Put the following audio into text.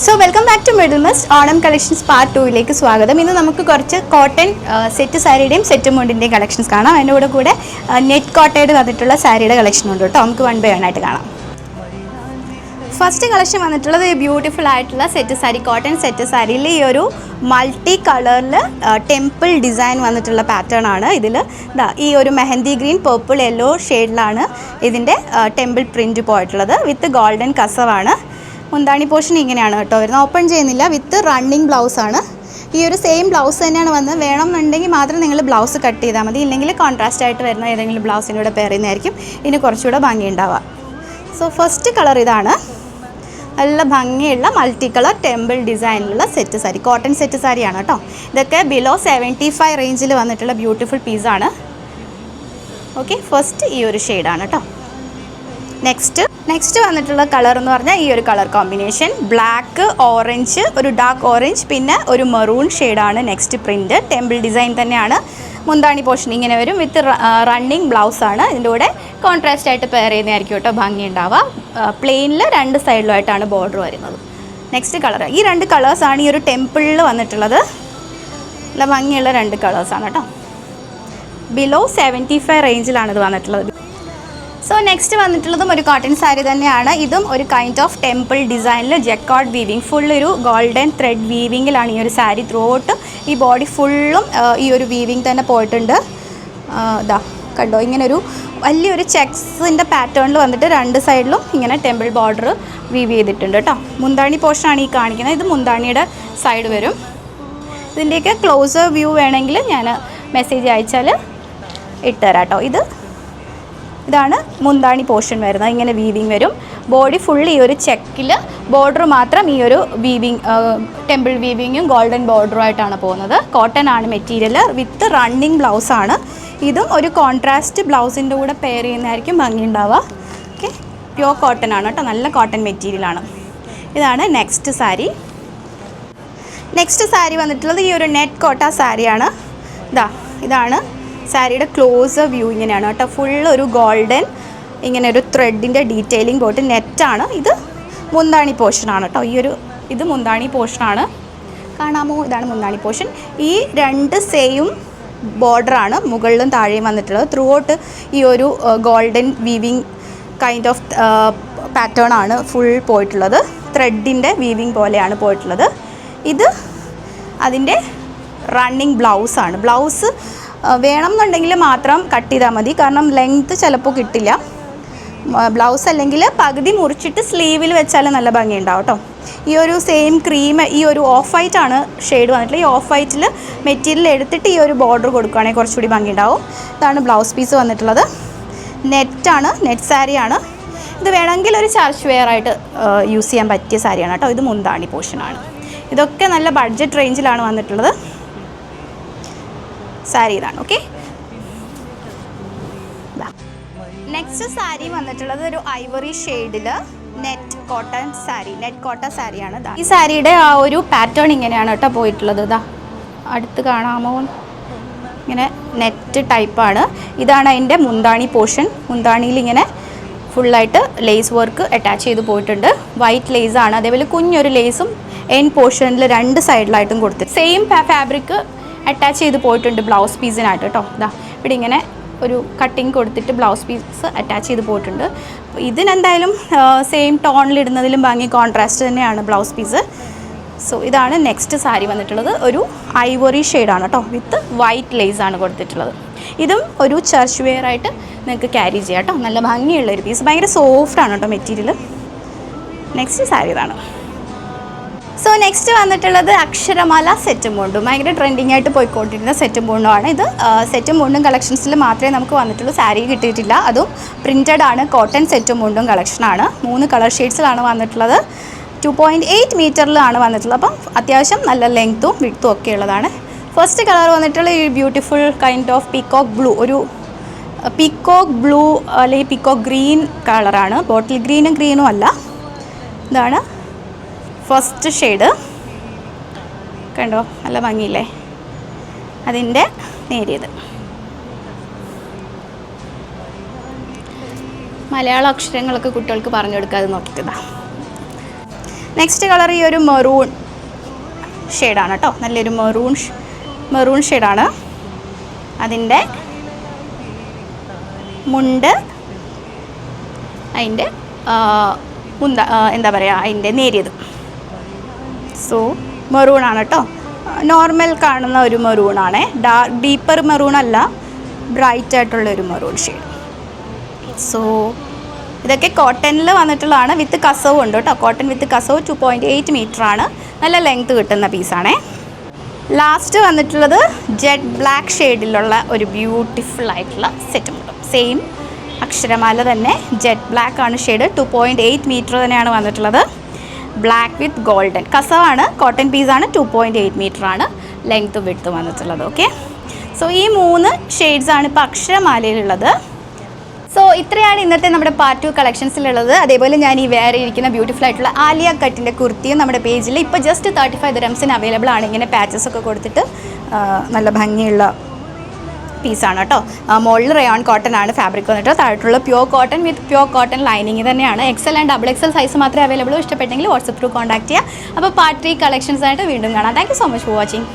So welcome back to മിഡിൽ മസ്റ്റ് Onam collections part 2ലേക്ക് സ്വാഗതം. ഇന്ന് നമുക്ക് കുറച്ച് കോട്ടൺ സെറ്റ് സാരിയുടെയും സെറ്റ് മുണ്ടിൻ്റെയും കളക്ഷൻസ് കാണാം. അതിൻ്റെ കൂടെ നെറ്റ് കോട്ടയുടെ വന്നിട്ടുള്ള സാരിയുടെ കളക്ഷൻ ഉണ്ട് കേട്ടോ. നമുക്ക് വൺ ബൈ വൺ ആയിട്ട് കാണാം. ഫസ്റ്റ് കളക്ഷൻ വന്നിട്ടുള്ളത് ബ്യൂട്ടിഫുൾ ആയിട്ടുള്ള സെറ്റ് സാരി, കോട്ടൺ സെറ്റ് സാരിയിൽ ഈ ഒരു മൾട്ടി കളറിൽ ടെമ്പിൾ ഡിസൈൻ വന്നിട്ടുള്ള പാറ്റേൺ ആണ്. ഇതിൽ ഈ ഒരു മെഹന്തി ഗ്രീൻ, പർപ്പിൾ, യെല്ലോ ഷെയ്ഡിലാണ് ഇതിൻ്റെ ടെമ്പിൾ പ്രിൻറ്റ് പോയിട്ടുള്ളത്. വിത്ത് ഗോൾഡൻ കസവാണ്. മുന്താണി പോർഷൻ ഇങ്ങനെയാണ് കേട്ടോ വരുന്നത്. ഓപ്പൺ ചെയ്യുന്നില്ല. വിത്ത് റണ്ണിങ് ബ്ലൗസാണ്. ഈ ഒരു സെയിം ബ്ലൗസ് തന്നെയാണ് വന്നത്. വേണമെന്നുണ്ടെങ്കിൽ മാത്രം നിങ്ങൾ ബ്ലൗസ് കട്ട് ചെയ്താൽ മതി. ഇല്ലെങ്കിൽ കോൺട്രാസ്റ്റ് ആയിട്ട് വരുന്ന ഏതെങ്കിലും ബ്ലൗസിൻ്റെ കൂടെ പെയർ ചെയ്യുന്നതായിരിക്കും ഇതിന് കുറച്ചുകൂടെ ഭംഗിയുണ്ടാവുക. സോ ഫസ്റ്റ് കളർ ഇതാണ്. നല്ല ഭംഗിയുള്ള മൾട്ടി കളർ ടെമ്പിൾ ഡിസൈനിലുള്ള സെറ്റ് സാരി, കോട്ടൺ സെറ്റ് സാരിയാണ് കേട്ടോ. ഇതൊക്കെ ബിലോ 75 റേഞ്ചിൽ വന്നിട്ടുള്ള ബ്യൂട്ടിഫുൾ പീസാണ്. ഓക്കെ, ഫസ്റ്റ് ഈ ഒരു ഷെയ്ഡാണ് കേട്ടോ. നെക്സ്റ്റ് വന്നിട്ടുള്ള കളർ എന്ന് പറഞ്ഞാൽ ഈ ഒരു കളർ കോമ്പിനേഷൻ, ബ്ലാക്ക്, ഓറഞ്ച്, ഒരു ഡാർക്ക് ഓറഞ്ച്, പിന്നെ ഒരു മെറൂൺ ഷെയ്ഡാണ് നെക്സ്റ്റ് പ്രിൻറ്റ്. ടെമ്പിൾ ഡിസൈൻ തന്നെയാണ്. മുന്താണി പോർഷൻ ഇങ്ങനെ വരും. വിത്ത് റണ്ണിങ് ബ്ലൗസാണ്. ഇതിൻ്റെ കൂടെ കോൺട്രാസ്റ്റ് ആയിട്ട് പെയർ ചെയ്യുന്നതായിരിക്കും കേട്ടോ ഭംഗി ഉണ്ടാവുക. പ്ലെയിനിൽ രണ്ട് സൈഡിലുമായിട്ടാണ് ബോർഡർ വരുന്നത്. നെക്സ്റ്റ് കളർ, ഈ രണ്ട് കളേഴ്സാണ് ഈ ഒരു ടെമ്പിളിൽ വന്നിട്ടുള്ളത്. നല്ല ഭംഗിയുള്ള രണ്ട് കളേഴ്സാണ് കേട്ടോ. ബിലോ 75 റേഞ്ചിലാണ് ഇത് വന്നിട്ടുള്ളത്. സോ നെക്സ്റ്റ് വന്നിട്ടുള്ളതും ഒരു കോട്ടൺ സാരി തന്നെയാണ്. ഇതും ഒരു കൈൻഡ് ഓഫ് ടെമ്പിൾ ഡിസൈനിൽ ജക്കാർഡ് വീവിങ്, ഫുൾ ഒരു ഗോൾഡൻ ത്രെഡ് വീവിങ്ങിലാണ് ഈ ഒരു സാരി. ത്രൂ ഔട്ട് ഈ ബോഡി ഫുള്ളും ഈ ഒരു വീവിങ് തന്നെ പോയിട്ടുണ്ട്. ഇതാ കണ്ടോ, ഇങ്ങനൊരു വലിയൊരു ചെക്സിൻ്റെ പാറ്റേണിൽ വന്നിട്ട് രണ്ട് സൈഡിലും ഇങ്ങനെ ടെമ്പിൾ ബോർഡർ വീവ് ചെയ്തിട്ടുണ്ട് കേട്ടോ. മുന്താണി പോർഷനാണ് ഈ കാണിക്കുന്നത്. ഇത് മുന്താണിയുടെ സൈഡ് വരും. ഇതിൻ്റെയൊക്കെ ക്ലോസർ വ്യൂ വേണമെങ്കിൽ ഞാൻ മെസ്സേജ് അയച്ചാൽ ഇട്ടുതരാം കേട്ടോ. ഇതാണ് മുന്താണി പോർഷൻ വരുന്നത്. ഇങ്ങനെ വീവിങ് വരും. ബോഡി ഫുള്ള് ഈ ഒരു ചെക്കിൽ, ബോർഡർ മാത്രം ഈ ഒരു വീവിങ്, ടെമ്പിൾ വീവിങ്ങും ഗോൾഡൻ ബോർഡറും ആയിട്ടാണ് പോകുന്നത്. കോട്ടൺ ആണ് മെറ്റീരിയൽ. വിത്ത് റണ്ണിങ് ബ്ലൗസാണ്. ഇതും ഒരു കോൺട്രാസ്റ്റ് ബ്ലൗസിൻ്റെ കൂടെ പെയർ ചെയ്യുന്നതായിരിക്കും ഭംഗി ഉണ്ടാവുക. ഓക്കെ, പ്യുവർ കോട്ടൺ ആണ് കേട്ടോ. നല്ല കോട്ടൺ മെറ്റീരിയലാണ്. ഇതാണ് നെക്സ്റ്റ് സാരി. നെക്സ്റ്റ് സാരി വന്നിട്ടുള്ളത് ഈ ഒരു നെറ്റ് കോട്ട സാരിയാണ്. ഇതാണ് സാരിയുടെ ക്ലോസർ വ്യൂ. ഇങ്ങനെയാണ് കേട്ടോ. ഫുള്ള് ഒരു ഗോൾഡൻ ഇങ്ങനെ ഒരു ത്രെഡിൻ്റെ ഡീറ്റെയിലിംഗ് പോയിട്ട് നെറ്റാണ്. ഇത് മുന്താണി പോർഷനാണ് കേട്ടോ. ഇത് മുന്താണി പോർഷനാണ്. കാണാമോ? ഇതാണ് മുന്താണി പോർഷൻ. ഈ രണ്ട് സെയിം ബോർഡറാണ് മുകളിലും താഴെയും വന്നിട്ടുള്ളത്. ത്രൂ ഔട്ട് ഈ ഒരു golden weaving kind of pattern ആണ് ഫുൾ പോയിട്ടുള്ളത്. ത്രെഡിൻ്റെ വീവിങ് പോലെയാണ് പോയിട്ടുള്ളത്. ഇത് അതിൻ്റെ റണ്ണിങ് ബ്ലൗസാണ്. ബ്ലൗസ് വേണമെന്നുണ്ടെങ്കിൽ മാത്രം കട്ട് ചെയ്താൽ മതി. കാരണം ലെങ്ത്ത് ചിലപ്പോൾ കിട്ടില്ല. ബ്ലൗസ് അല്ലെങ്കിൽ പകുതി മുറിച്ചിട്ട് സ്ലീവിൽ വെച്ചാൽ നല്ല ഭംഗിയുണ്ടാവും കേട്ടോ. ഈ ഒരു സെയിം ക്രീം, ഈ ഒരു ഓഫ് വൈറ്റ് ആണ് ഷെയ്ഡ് വന്നിട്ടുള്ളത്. ഈ ഓഫ് വൈറ്റിൽ മെറ്റീരിയൽ എടുത്തിട്ട് ഈ ഒരു ബോർഡർ കൊടുക്കുകയാണെങ്കിൽ കുറച്ചുകൂടി ഭംഗിയുണ്ടാവും. ഇതാണ് ബ്ലൗസ് പീസ് വന്നിട്ടുള്ളത്. നെറ്റാണ്, നെറ്റ് സാരിയാണ്. ഇത് വേണമെങ്കിൽ ഒരു ചർച്ച് വെയർ ആയിട്ട് യൂസ് ചെയ്യാൻ പറ്റിയ സാരിയാണ് കേട്ടോ. ഇത് മുന്താണി പോർഷനാണ്. ഇതൊക്കെ നല്ല ബഡ്ജറ്റ് റേഞ്ചിലാണ് വന്നിട്ടുള്ളത്. സാരി ഇതാണ്. ഓക്കെ, നെക്സ്റ്റ് സാരി വന്നിട്ടുള്ളത് ഒരു ഐവറി ഷെയ്ഡിൽ നെറ്റ് കോട്ടൺ സാരി, നെറ്റ് കോട്ട സാരിയാണ്. ഈ സാരിയുടെ ആ ഒരു പാറ്റേൺ ഇങ്ങനെയാണ് കേട്ടോ പോയിട്ടുള്ളത്. അടുത്ത് കാണാമോ? ഇങ്ങനെ നെറ്റ് ടൈപ്പാണ്. ഇതാണ് അതിൻ്റെ മുന്താണി പോർഷൻ. മുന്താണിയിൽ ഇങ്ങനെ ഫുള്ളായിട്ട് ലേസ് വർക്ക് അറ്റാച്ച് ചെയ്ത് പോയിട്ടുണ്ട്. വൈറ്റ് ലേസാണ്. അതേപോലെ കുഞ്ഞൊരു ലേസും എൻ പോർഷനിൽ രണ്ട് സൈഡിലായിട്ടും കൊടുത്തിട്ട് സെയിം ഫാബ്രിക് അറ്റാച്ച് ചെയ്ത് പോയിട്ടുണ്ട് ബ്ലൗസ് പീസിനായിട്ട് കേട്ടോ. ഇവിടെ ഇങ്ങനെ ഒരു കട്ടിങ് കൊടുത്തിട്ട് ബ്ലൗസ് പീസ് അറ്റാച്ച് ചെയ്ത് പോയിട്ടുണ്ട്. ഇതിനെന്തായാലും സെയിം ടോണിലിടുന്നതിലും ഭംഗി കോൺട്രാസ്റ്റ് തന്നെയാണ് ബ്ലൗസ് പീസ്. സോ ഇതാണ് നെക്സ്റ്റ് സാരി വന്നിട്ടുള്ളത്. ഒരു ഐവറി ഷെയ്ഡാണ് കേട്ടോ. വിത്ത് വൈറ്റ് ലേസാണ് കൊടുത്തിട്ടുള്ളത്. ഇതും ഒരു ചർച്ച് വെയർ ആയിട്ട് നിങ്ങൾക്ക് ക്യാരി ചെയ്യാം കേട്ടോ. നല്ല ഭംഗിയുള്ളൊരു പീസ്. ഭയങ്കര സോഫ്റ്റാണ് കേട്ടോ മെറ്റീരിയൽ. നെക്സ്റ്റ് സാരി ഇതാണ്. സോ നെക്സ്റ്റ് വന്നിട്ടുള്ളത് അക്ഷരമാല സെറ്റും മുണ്ടും. ഭയങ്കര ട്രെൻഡിങ് ആയിട്ട് പോയിക്കൊണ്ടിരുന്ന സെറ്റും മുണ്ടുമാണ്. ഇത് സെറ്റും മുണ്ടും കളക്ഷൻസിൽ മാത്രമേ നമുക്ക് വന്നിട്ടുള്ളൂ. സാരി കിട്ടിയിട്ടില്ല. അതും പ്രിൻറ്റഡ് ആണ്. കോട്ടൺ സെറ്റും മുണ്ടും കളക്ഷനാണ്. 3 കളർ ഷെയ്ഡ്സിലാണ് വന്നിട്ടുള്ളത്. 2.8 മീറ്ററിലാണ് വന്നിട്ടുള്ളത്. അപ്പം അത്യാവശ്യം നല്ല ലെങ്ത്തും വിഡ്ത്തും ഒക്കെ ഉള്ളതാണ്. ഫസ്റ്റ് കളർ വന്നിട്ടുള്ള ഈ beautiful kind of peacock blue, ഒരു പീക്കോക്ക് ബ്ലൂ അല്ലെങ്കിൽ പീക്കോക്ക് ഗ്രീൻ കളറാണ്. ബോട്ടിൽ ഗ്രീനും അല്ല. ഇതാണ് ഫസ്റ്റ് ഷെയ്ഡ്. കണ്ടോ, നല്ല ഭംഗിയില്ലേ? അതിൻ്റെ നേരിയത് മലയാള അക്ഷരങ്ങളൊക്കെ കുട്ടികൾക്ക് പറഞ്ഞു കൊടുക്കാതെ നോക്കിയിട്ടാ. നെക്സ്റ്റ് കളർ ഈ ഒരു മെറൂൺ ഷെയ്ഡാണ് കേട്ടോ, നല്ലൊരു മെറൂൺ ഷെയ്ഡാണ്. അതിൻ്റെ മുണ്ട്, അതിൻ്റെ എന്താ പറയുക, അതിൻ്റെ നേരിയത്. സോ മെറൂണാണ് കേട്ടോ, നോർമൽ കാണുന്ന ഒരു മെറൂണാണേ, ഡീപ്പർ മെറൂൺ അല്ല, ബ്രൈറ്റ് ആയിട്ടുള്ളൊരു മെറൂൺ ഷെയ്ഡ്. സോ ഇതൊക്കെ കോട്ടണിൽ വന്നിട്ടുള്ളതാണ്, വിത്ത് കസവും ഉണ്ട് കേട്ടോ. കോട്ടൺ വിത്ത് കസവ് 2.8 മീറ്ററാണ്, നല്ല ലെങ്ത്ത് കിട്ടുന്ന പീസാണേ. ലാസ്റ്റ് വന്നിട്ടുള്ളത് ജെറ്റ് ബ്ലാക്ക് ഷെയ്ഡിലുള്ള ഒരു ബ്യൂട്ടിഫുൾ ആയിട്ടുള്ള സെറ്റും കിട്ടും. സെയിം അക്ഷരമാല തന്നെ ജെറ്റ് ബ്ലാക്ക് ആണ് ഷെയ്ഡ്, 2.8 മീറ്റർ തന്നെയാണ് വന്നിട്ടുള്ളത്. ബ്ലാക്ക് വിത്ത് ഗോൾഡൻ കസവാണ്, കോട്ടൺ പീസാണ്, 2.8 മീറ്ററാണ് ലെങ്ത്തും വിഡ്ത്തും വന്നിട്ടുള്ളത്. ഓക്കെ, സോ ഈ 3 ഷെയ്ഡ്സാണ് ഇപ്പോൾ അക്ഷരമാലയിലുള്ളത്. സോ ഇത്രയാണ് ഇന്നത്തെ നമ്മുടെ പാർട്ട് 2 കളക്ഷൻസിലുള്ളത്. അതേപോലെ ഞാൻ ഈ വേറെ ഇരിക്കുന്ന ബ്യൂട്ടിഫുൾ ആയിട്ടുള്ള ആലിയ കട്ടിൻ്റെ കുർത്തിയും നമ്മുടെ പേജിൽ ഇപ്പോൾ ജസ്റ്റ് 35 ദിർഹംസിന് അവൈലബിൾ ആണ്. ഇങ്ങനെ പാച്ചസ് ഒക്കെ കൊടുത്തിട്ട് നല്ല ഭംഗിയുള്ള പീസാണ് കേട്ടോ. മുകളിൽ റയോൺ കോട്ടൺ ആണ് ഫാബ്രിക് വന്നിട്ട്, താഴോട്ടുള്ള pure cotton with pure cotton lining തന്നെയാണ്. XL ആൻഡ് XXL സൈസ് മാത്രമേ അവൈലബിൾ. ഇഷ്ടപ്പെട്ടെങ്കിൽ വാട്സപ്പ് ത്രൂ കോൺടാക്ട് ചെയ്യുക. അപ്പോൾ പാർട്ട് 3 കളക്ഷൻസ് ആയിട്ട് വീണ്ടും കാണാം. Thank you so much for watching.